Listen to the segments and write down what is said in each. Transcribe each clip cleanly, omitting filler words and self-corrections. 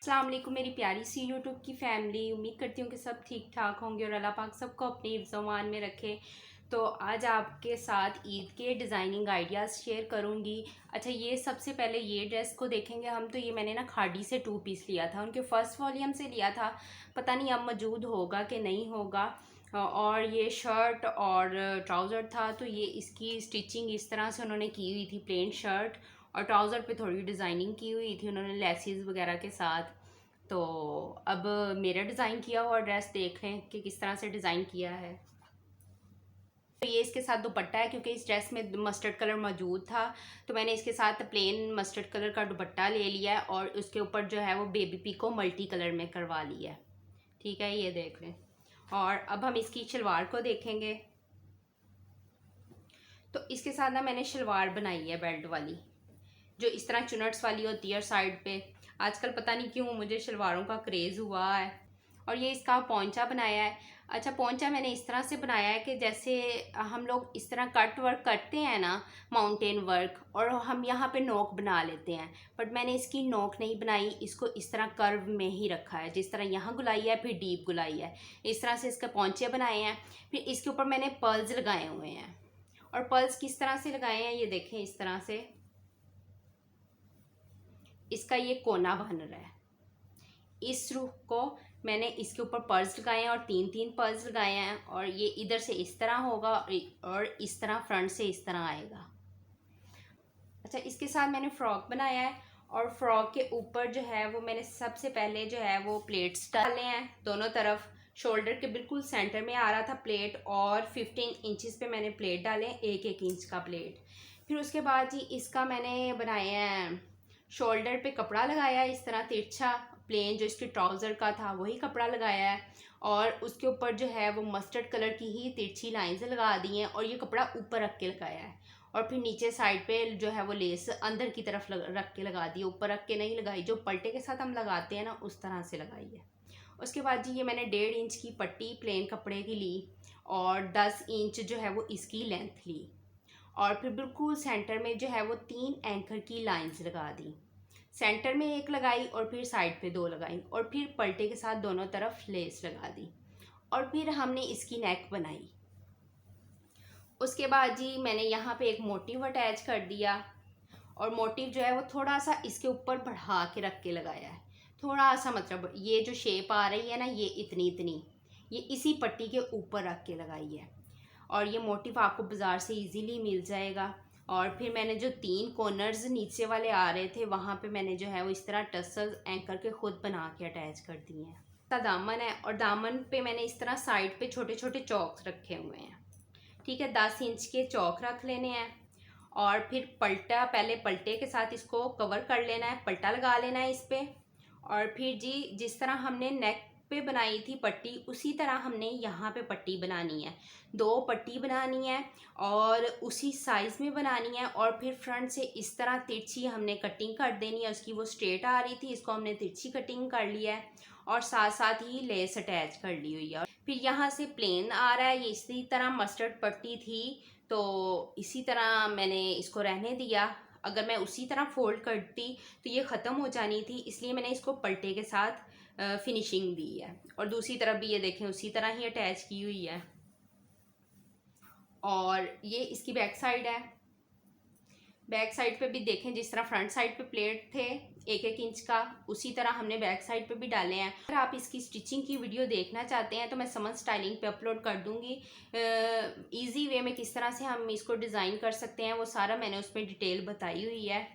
अस्सलाम वालेकुम मेरी प्यारी सी यूट्यूब की फ़ैमिली। उम्मीद करती हूँ कि सब ठीक ठाक होंगे और अल्लाह पाक सबको अपने हिफ्ज़-ओ-अमान में रखे। तो आज आपके साथ ईद के डिज़ाइनिंग आइडियाज़ शेयर करूँगी। अच्छा, ये सबसे पहले ये ड्रेस को देखेंगे हम। तो ये मैंने ना खाड़ी से 2 पीस लिया था, उनके फ़र्स्ट वॉल्यूम से लिया था। पता नहीं अब मौजूद होगा कि नहीं होगा। और ये शर्ट और ट्राउज़र था। तो ये इसकी स्टिचिंग इस तरह से उन्होंने की हुई थी, प्लेन शर्ट और ट्राउज़र पे थोड़ी डिज़ाइनिंग की हुई थी उन्होंने लेसेस वगैरह के साथ। तो अब मेरा डिज़ाइन किया हुआ ड्रेस देख लें कि किस तरह से डिज़ाइन किया है। तो ये इसके साथ दुपट्टा है, क्योंकि इस ड्रेस में मस्टर्ड कलर मौजूद था तो मैंने इसके साथ प्लेन मस्टर्ड कलर का दुपट्टा ले लिया है और उसके ऊपर जो है वो बेबी पिक को मल्टी कलर में करवा लिया है। ठीक है, ये देख लें। और अब हम इसकी शलवार को देखेंगे। तो इसके साथ ना मैंने शलवार बनाई है बेल्ट वाली, जो इस तरह चुनट्स वाली होती है और साइड पे। आजकल पता नहीं क्यों मुझे शलवारों का क्रेज़ हुआ है। और ये इसका पोंचा बनाया है। अच्छा, पोंचा मैंने इस तरह से बनाया है कि जैसे हम लोग इस तरह कट वर्क करते हैं ना, माउंटेन वर्क, और हम यहाँ पे नोक बना लेते हैं। बट मैंने इसकी नोक नहीं बनाई, इसको इस तरह कर्व में ही रखा है। जिस तरह यहाँ गुलाई है फिर डीप गुलाई है, इस तरह से इसके पोंचे बनाए हैं। फिर इसके ऊपर मैंने पर्ल्स लगाए हुए हैं। और पर्ल्स किस तरह से लगाए हैं ये देखें। इस तरह से इसका ये कोना बन रहा है। इस रुख को मैंने इसके ऊपर पर्ल्स लगाए हैं और 3-3 पर्ल्स लगाए हैं। और ये इधर से इस तरह होगा और इस तरह फ्रंट से इस तरह आएगा। अच्छा, इसके साथ मैंने फ्रॉक बनाया है और फ्रॉक के ऊपर जो है वो मैंने सबसे पहले जो है वो प्लेट्स डाले हैं दोनों तरफ। शोल्डर के बिल्कुल सेंटर में आ रहा था प्लेट, और 15 इंचेस पे मैंने प्लेट डाले, 1-1 इंच का प्लेट। फिर उसके बाद जी इसका मैंने बनाया है, शोल्डर पे कपड़ा लगाया है इस तरह तिरछा, प्लेन जो इसके ट्राउज़र का था वही कपड़ा लगाया है। और उसके ऊपर जो है वो मस्टर्ड कलर की ही तिरछी लाइंस लगा दी हैं और ये कपड़ा ऊपर रख के लगाया है। और फिर नीचे साइड पे जो है वो लेस अंदर की तरफ रख के लगा दी, ऊपर रख के नहीं लगाई। जो पल्टे के साथ हम लगाते हैं ना, उस तरह से लगाई है। उसके बाद जी ये मैंने 1.5 इंच की पट्टी प्लेन कपड़े की ली और 10 इंच जो है वो इसकी लेंथ ली। और फिर बिल्कुल सेंटर में जो है वो 3 एंकर की लाइंस लगा दी। सेंटर में एक लगाई और फिर साइड पे 2 लगाई और फिर पल्टे के साथ दोनों तरफ लेस लगा दी। और फिर हमने इसकी नेक बनाई। उसके बाद जी मैंने यहाँ पे एक मोटिव अटैच कर दिया और मोटिव जो है वो थोड़ा सा इसके ऊपर बढ़ा के रख के लगाया है। थोड़ा सा, मतलब ये जो शेप आ रही है ना, ये इतनी इतनी, ये इसी पट्टी के ऊपर रख के लगाई है। और ये मोटिव आपको बाज़ार से इजीली मिल जाएगा। और फिर मैंने जो 3 कॉर्नर्स नीचे वाले आ रहे थे वहाँ पे मैंने जो है वो इस तरह टसल्स एंकर के खुद बना के अटैच कर दिए हैं। इसका दामन है और दामन पे मैंने इस तरह साइड पे छोटे छोटे चौक रखे हुए हैं। ठीक है, 10 इंच के चौक रख लेने हैं। और फिर पलटा, पहले पलटे के साथ इसको कवर कर लेना है, पलटा लगा लेना है इस पर। और फिर जी जिस तरह हमने नेक पे बनाई थी पट्टी, उसी तरह हमने यहाँ पे पट्टी बनानी है। 2 पट्टी बनानी है और उसी साइज़ में बनानी है। और फिर फ्रंट से इस तरह तिरछी हमने कटिंग कर देनी है उसकी। वो स्ट्रेट आ रही थी, इसको हमने तिरछी कटिंग कर लिया है और साथ साथ ही लेस अटैच कर ली हुई है। फिर यहाँ से प्लेन आ रहा है, ये इसी तरह मस्टर्ड पट्टी थी तो इसी तरह मैंने इसको रहने दिया। अगर मैं उसी तरह फोल्ड करती तो ये ख़त्म हो जानी थी, इसलिए मैंने इसको पलटे के साथ फिनिशिंग दी है। और दूसरी तरफ भी ये देखें उसी तरह ही अटैच की हुई है। और ये इसकी बैक साइड है। बैक साइड पे भी देखें जिस तरह फ्रंट साइड पे प्लेट थे 1-1 इंच का, उसी तरह हमने बैक साइड पे भी डाले हैं। अगर आप इसकी स्टिचिंग की वीडियो देखना चाहते हैं तो मैं समन स्टाइलिंग पे अपलोड कर दूंगी। इजी वे में किस तरह से हम इसको डिज़ाइन कर सकते हैं वो सारा मैंने उसमें डिटेल बताई हुई है।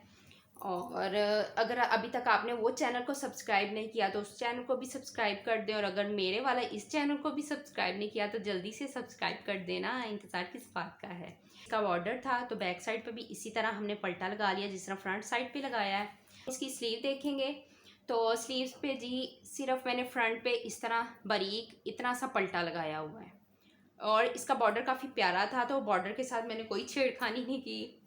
और अगर अभी तक आपने वो चैनल को सब्सक्राइब नहीं किया तो उस चैनल को भी सब्सक्राइब कर दें। और अगर मेरे वाला इस चैनल को भी सब्सक्राइब नहीं किया तो जल्दी से सब्सक्राइब कर देना, इंतज़ार किस बात का है। इसका बॉर्डर था तो बैक साइड पे भी इसी तरह हमने पलटा लगा लिया जिस तरह फ्रंट साइड पे लगाया है। इसकी स्लीव देखेंगे तो स्लीव्स पे जी सिर्फ मैंने फ्रंट पे इस तरह बारीक इतना सा पलटा लगाया हुआ है। और इसका बॉर्डर काफ़ी प्यारा था तो बॉर्डर के साथ मैंने कोई छेड़खानी नहीं की।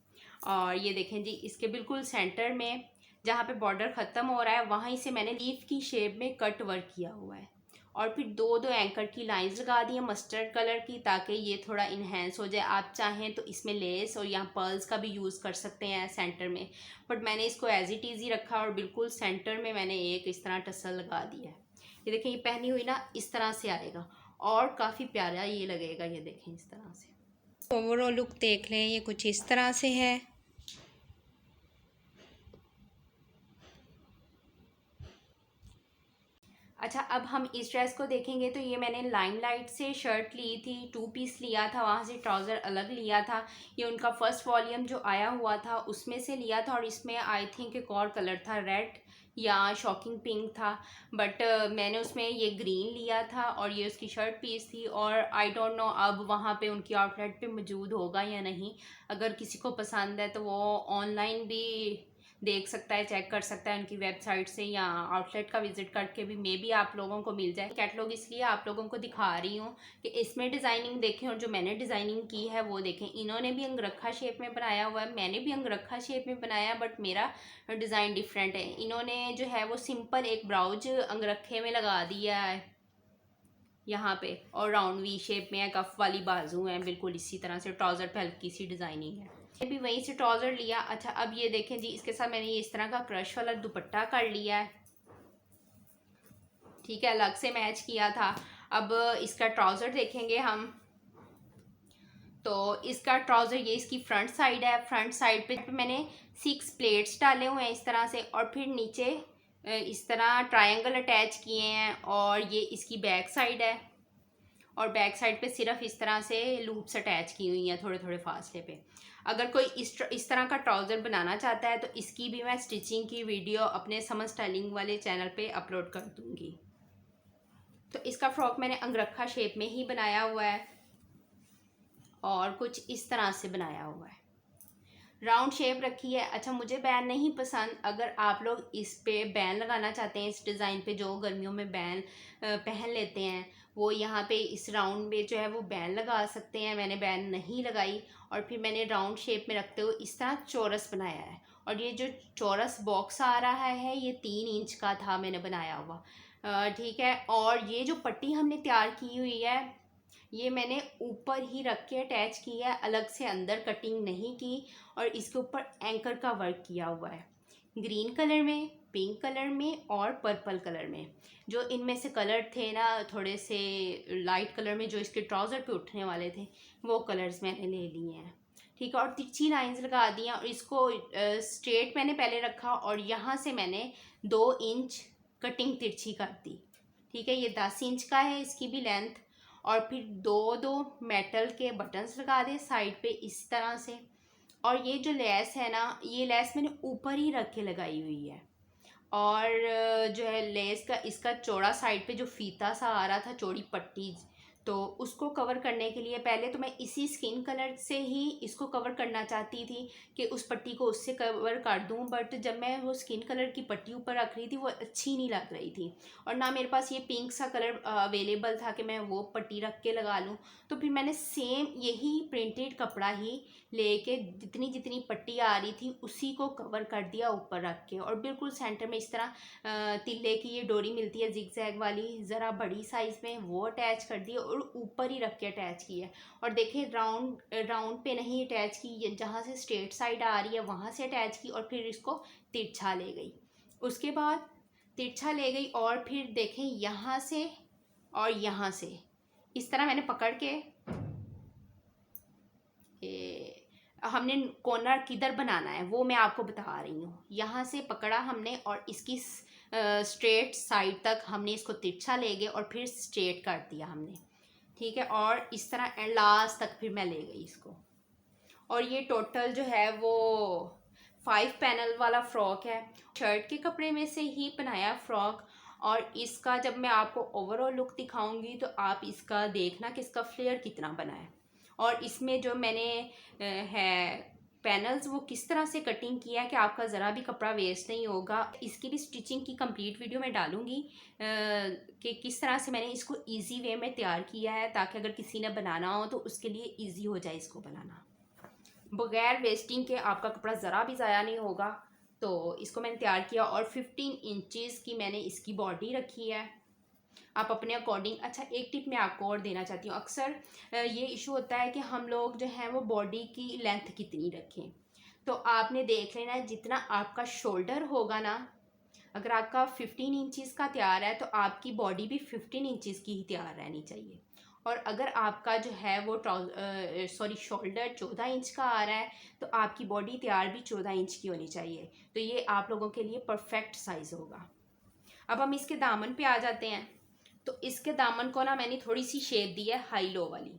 और ये देखें जी इसके बिल्कुल सेंटर में जहाँ पे बॉर्डर ख़त्म हो रहा है वहीं से मैंने लीफ की शेप में कट वर्क किया हुआ है। और फिर दो दो एंकर की लाइंस लगा दी है मस्टर्ड कलर की, ताकि ये थोड़ा इन्हेंस हो जाए। आप चाहें तो इसमें लेस और यहाँ पर्ल्स का भी यूज़ कर सकते हैं सेंटर में, बट मैंने इसको एज इट इज़ ही रखा और बिल्कुल सेंटर में मैंने एक इस तरह टसल लगा दिया है। ये देखें, ये पहनी हुई ना इस तरह से आएगा और काफ़ी प्यारा ये लगेगा। ये देखें इस तरह से ओवरऑल लुक देख लें, ये कुछ इस तरह से है। अच्छा, अब हम इस ड्रेस को देखेंगे तो ये मैंने लाइमलाइट से शर्ट ली थी, 2 पीस लिया था, वहाँ से ट्राउज़र अलग लिया था। ये उनका फर्स्ट वॉल्यूम जो आया हुआ था उसमें से लिया था, और इसमें आई थिंक एक और कलर था, रेड या शॉकिंग पिंक था, बट मैंने उसमें ये ग्रीन लिया था और ये उसकी शर्ट पीस थी। और आई डोंट नो अब वहाँ पे उनकी आउटलेट पे मौजूद होगा या नहीं। अगर किसी को पसंद है तो वो ऑनलाइन भी देख सकता है, चेक कर सकता है उनकी वेबसाइट से, या आउटलेट का विजिट करके भी मे बी आप लोगों को मिल जाए। कैटलॉग इसलिए आप लोगों को दिखा रही हूँ कि इसमें डिज़ाइनिंग देखें और जो मैंने डिज़ाइनिंग की है वो देखें। इन्होंने भी अंगरखा शेप में बनाया हुआ है, मैंने भी अंगरखा शेप में बनाया, बट मेरा डिज़ाइन डिफरेंट है। इन्होंने जो है वो सिंपल एक ब्लाउज अंगरखे में लगा दिया है यहाँ पे, और राउंड वी शेप में है, कफ वाली बाजू है बिल्कुल इसी तरह से। ट्राउज़र पे हल्की सी डिज़ाइनिंग है, ये भी वहीं से ट्राउज़र लिया। अच्छा, अब ये देखें जी, इसके साथ मैंने ये इस तरह का क्रश वाला दुपट्टा कर लिया है, ठीक है, अलग से मैच किया था। अब इसका ट्राउज़र देखेंगे हम, तो इसका ट्राउज़र ये इसकी फ्रंट साइड है। फ्रंट साइड पे मैंने 6 प्लेट्स डाले हुए हैं इस तरह से, और फिर नीचे इस तरह ट्रायंगल अटैच किए हैं, और ये इसकी बैक साइड है, और बैक साइड पे सिर्फ इस तरह से लूप्स अटैच की हुई हैं थोड़े थोड़े फासले पे। अगर कोई इस तरह का ट्राउज़र बनाना चाहता है तो इसकी भी मैं स्टिचिंग की वीडियो अपने समर स्टाइलिंग वाले चैनल पे अपलोड कर दूँगी। तो इसका फ्रॉक मैंने अंगरखा शेप में ही बनाया हुआ है और कुछ इस तरह से बनाया हुआ है, राउंड शेप रखी है। अच्छा, मुझे बैन नहीं पसंद, अगर आप लोग इस पे बैन लगाना चाहते हैं, इस डिज़ाइन पे जो गर्मियों में बैन पहन लेते हैं, वो यहाँ पे इस राउंड में जो है वो बैन लगा सकते हैं। मैंने बैन नहीं लगाई, और फिर मैंने राउंड शेप में रखते हुए इस तरह चौरस बनाया है। और ये जो चौरस बॉक्स आ रहा है ये 3 इंच का था मैंने बनाया हुआ, ठीक है। और ये जो पट्टी हमने तैयार की हुई है ये मैंने ऊपर ही रख के अटैच की है, अलग से अंदर कटिंग नहीं की, और इसके ऊपर एंकर का वर्क किया हुआ है ग्रीन कलर में, पिंक कलर में और पर्पल कलर में। जो इनमें से कलर थे ना थोड़े से लाइट कलर में, जो इसके ट्राउज़र पे उठने वाले थे, वो कलर्स मैंने ले लिए हैं, ठीक है। और तिरछी लाइंस लगा दी हैं, और इसको स्ट्रेट मैंने पहले रखा, और यहाँ से मैंने 2 इंच कटिंग तिरछी कर दी, ठीक है। ये 10 इंच का है इसकी भी लेंथ, और फिर दो दो मेटल के बटन्स लगा दे साइड पे इस तरह से। और ये जो लेस है ना, ये लेस मैंने ऊपर ही रख के लगाई हुई है, और जो है लेस का इसका चौड़ा साइड पे जो फीता सा आ रहा था, चौड़ी पट्टी, तो उसको कवर करने के लिए पहले तो मैं इसी स्किन कलर से ही इसको कवर करना चाहती थी कि उस पट्टी को उससे कवर कर दूं, बट जब मैं वो स्किन कलर की पट्टी ऊपर रख रही थी वो अच्छी नहीं लग रही थी, और ना मेरे पास ये पिंक सा कलर अवेलेबल था कि मैं वो पट्टी रख के लगा लूँ। तो फिर मैंने सेम यही प्रिंटेड कपड़ा ही लेके जितनी जितनी पट्टी आ रही थी उसी को कवर कर दिया ऊपर रख के, और बिल्कुल सेंटर में इस तरह तिल्ले की ये डोरी मिलती है जिगजैग वाली, ज़रा बड़ी साइज़ में, वो अटैच कर दी और ऊपर ही रख के अटैच की है। और देखिए राउंड पे नहीं अटैच की, जहाँ से स्ट्रेट साइड आ रही है वहाँ से अटैच की, और फिर इसको तिरछा ले गई। उसके बाद तिरछा ले गई, और फिर देखें यहाँ से और यहाँ से इस तरह मैंने पकड़ के हमने कॉर्नर किधर बनाना है वो मैं आपको बता रही हूँ। यहाँ से पकड़ा हमने, और इसकी स्ट्रेट साइड तक हमने इसको तिरछा ले गए और फिर स्ट्रेट कर दिया हमने, ठीक है। और इस तरह लास्ट तक फिर मैं ले गई इसको, और ये टोटल जो है वो 5 पैनल वाला फ्रॉक है, शर्ट के कपड़े में से ही बनाया फ्रॉक। और इसका जब मैं आपको ओवरऑल लुक दिखाऊंगी तो आप इसका देखना कि इसका फ्लेयर कितना बना है, और इसमें जो मैंने है पैनल्स वो किस तरह से कटिंग किया है कि आपका ज़रा भी कपड़ा वेस्ट नहीं होगा। इसकी भी स्टिचिंग की कंप्लीट वीडियो मैं डालूंगी कि किस तरह से मैंने इसको इजी वे में तैयार किया है, ताकि अगर किसी ने बनाना हो तो उसके लिए इजी हो जाए इसको बनाना, बगैर वेस्टिंग के आपका कपड़ा ज़रा भी ज़ाया नहीं होगा। तो इसको मैंने तैयार किया, और 15 इंचज़ की मैंने इसकी बॉडी रखी है, आप अपने अकॉर्डिंग। अच्छा, एक टिप मैं आपको और देना चाहती हूँ। अक्सर ये इशू होता है कि हम लोग जो हैं वो बॉडी की लेंथ कितनी रखें। तो आपने देख लेना है, जितना आपका शोल्डर होगा ना, अगर आपका 15 इंचज़ का तैयार है तो आपकी बॉडी भी 15 इंचज़ की ही तैयार रहनी चाहिए। और अगर आपका जो है वो शोल्डर 14 इंच का आ रहा है तो आपकी बॉडी तैयार भी 14 इंच की होनी चाहिए। तो ये आप लोगों के लिए परफेक्ट साइज़ होगा। अब हम इसके दामन पे आ जाते हैं। तो इसके दामन को ना मैंने थोड़ी सी शेप दी है हाई लो वाली,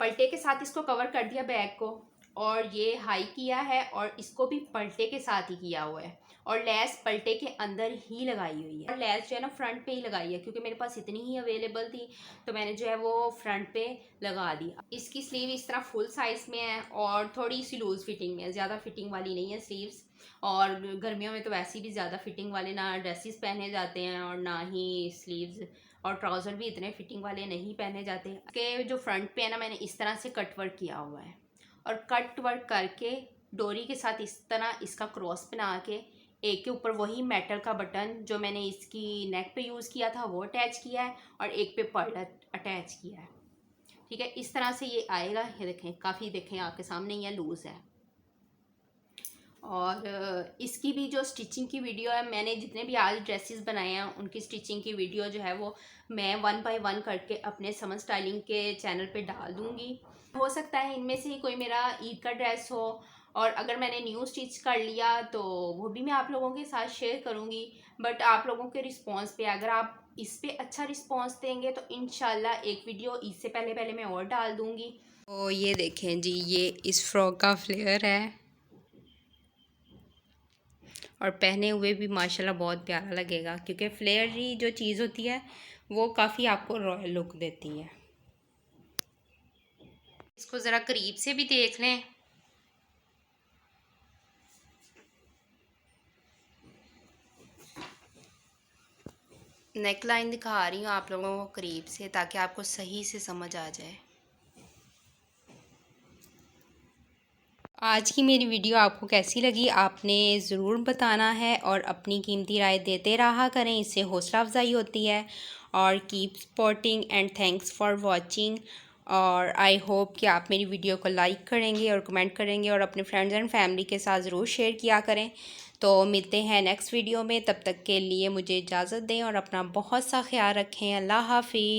पलटे के साथ इसको कवर कर दिया बैग को, और ये हाई किया है और इसको भी पलटे के साथ ही किया हुआ है, और लेस पलटे के अंदर ही लगाई हुई है। और लेस जो है ना फ्रंट पे ही लगाई है, क्योंकि मेरे पास इतनी ही अवेलेबल थी तो मैंने जो है वो फ्रंट पे लगा दी। इसकी स्लीव इस तरह फुल साइज़ में है और थोड़ी सी लूज़ फिटिंग में है, ज़्यादा फिटिंग वाली नहीं है स्लीव्स। और गर्मियों में तो वैसे भी ज़्यादा फिटिंग वाले ना ड्रेसेस पहने जाते हैं और ना ही स्लीव्स, और ट्राउज़र भी इतने फिटिंग वाले नहीं पहने जाते। के जो फ्रंट पे है ना, मैंने इस तरह से कट वर्क किया हुआ है, और कट वर्क करके डोरी के साथ इस तरह इसका क्रॉस बना के एक के ऊपर वही मेटल का बटन जो मैंने इसकी नेक पे यूज़ किया था वो अटैच किया है, और एक पे पर्ल अटैच किया है। ठीक है, इस तरह से ये आएगा। ये देखें, काफ़ी देखें आपके सामने ये लूज़ है। और इसकी भी जो स्टिचिंग की वीडियो है, मैंने जितने भी आज ड्रेसेस बनाए हैं उनकी स्टिचिंग की वीडियो जो है वो मैं 1 बाय 1 करके अपने समर स्टाइलिंग के चैनल पे डाल दूँगी। हो सकता है इनमें से ही कोई मेरा ईद का ड्रेस हो, और अगर मैंने न्यू स्टिच कर लिया तो वो भी मैं आप लोगों के साथ शेयर करूँगी। बट आप लोगों के रिस्पॉन्स पे, अगर आप इस पे अच्छा रिस्पॉन्स देंगे तो इंशाल्लाह एक वीडियो इससे पहले पहले मैं और डाल दूँगी। तो ये देखें जी, ये इस फ्रॉक का फ्लेयर है, और पहने हुए भी माशाल्लाह बहुत प्यारा लगेगा, क्योंकि फ्लेयरी जो चीज़ होती है वो काफ़ी आपको रॉयल लुक देती है। इसको ज़रा करीब से भी देख लें। नेक लाइन दिखा रही हूँ आप लोगों को करीब से, ताकि आपको सही से समझ आ जाए। आज की मेरी वीडियो आपको कैसी लगी आपने ज़रूर बताना है, और अपनी कीमती राय देते रहा करें, इससे हौसला अफजाई होती है। और keep supporting and thanks for watching. और आई होप कि आप मेरी वीडियो को लाइक करेंगे और कमेंट करेंगे, और अपने फ्रेंड्स एंड फैमिली के साथ ज़रूर शेयर किया करें। तो मिलते हैं नेक्स्ट वीडियो में, तब तक के लिए मुझे इजाज़त दें और अपना बहुत सा ख्याल रखें। अल्लाह हाफ़िज़।